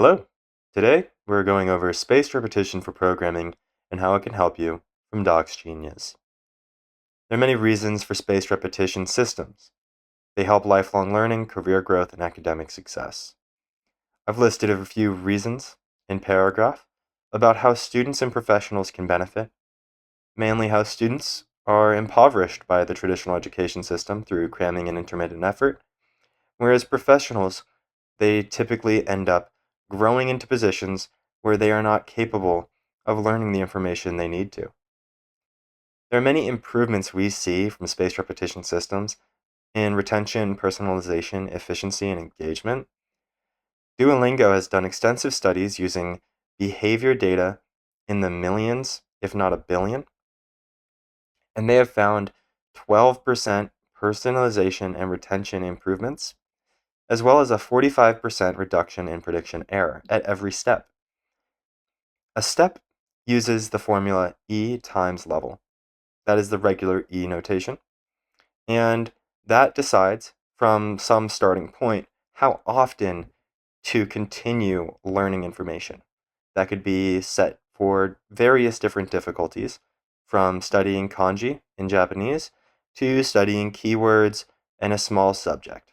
Hello! Today, we're going over spaced repetition for programming and how it can help you from Docs Genius. There are many reasons for spaced repetition systems. They help lifelong learning, career growth, and academic success. I've listed a few reasons in paragraph about how students and professionals can benefit, mainly how students are impoverished by the traditional education system through cramming and intermittent effort, whereas professionals, they typically end up growing into positions where they are not capable of learning the information they need to. There are many improvements we see from spaced repetition systems in retention, personalization, efficiency, and engagement. Duolingo has done extensive studies using behavior data in the millions, if not a billion, and they have found 12% personalization and retention improvements, as well as a 45% reduction in prediction error at every step. A step uses the formula E times level. That is the regular E notation. And that decides from some starting point how often to continue learning information. That could be set for various different difficulties, from studying kanji in Japanese to studying keywords and a small subject.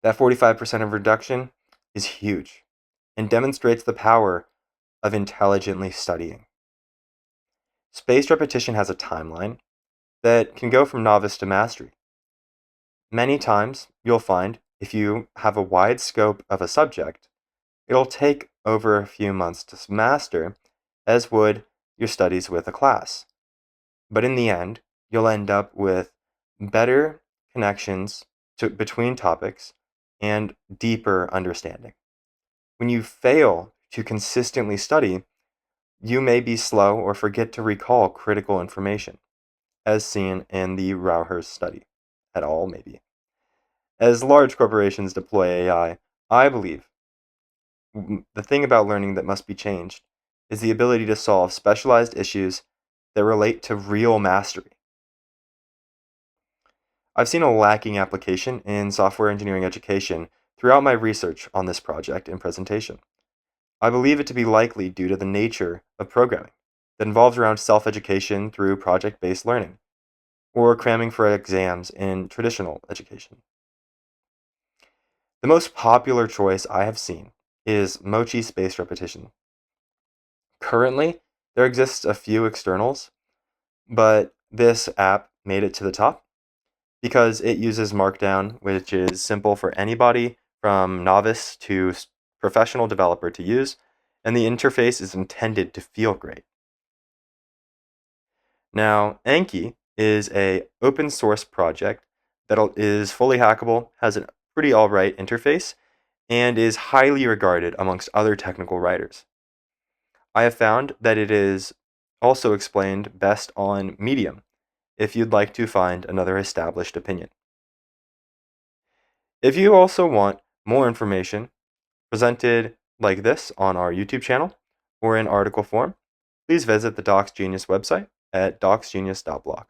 That 45% of reduction is huge and demonstrates the power of intelligently studying. Spaced repetition has a timeline that can go from novice to mastery. Many times, you'll find if you have a wide scope of a subject, it'll take over a few months to master, as would your studies with a class. But in the end, you'll end up with better connections between topics and deeper understanding. When you fail to consistently study, you may be slow or forget to recall critical information, as seen in the Rauhurst study, et al. Maybe. As large corporations deploy I believe the thing about learning that must be changed is the ability to solve specialized issues that relate to real mastery. I've seen a lacking application in software engineering education throughout my research on this project and presentation. I believe it to be likely due to the nature of programming that involves around self-education through project-based learning, or cramming for exams in traditional education. The most popular choice I have seen is Mochi spaced repetition. Currently, there exists a few externals, but this app made it to the top because it uses Markdown, which is simple for anybody from novice to professional developer to use, and the interface is intended to feel great. Now, Anki is a open source project that is fully hackable, has a pretty alright interface, and is highly regarded amongst other technical writers. I have found that it is also explained best on Medium, if you'd like to find another established opinion. If you also want more information presented like this on our YouTube channel or in article form, please visit the Docs Genius website at docsgenius.blog.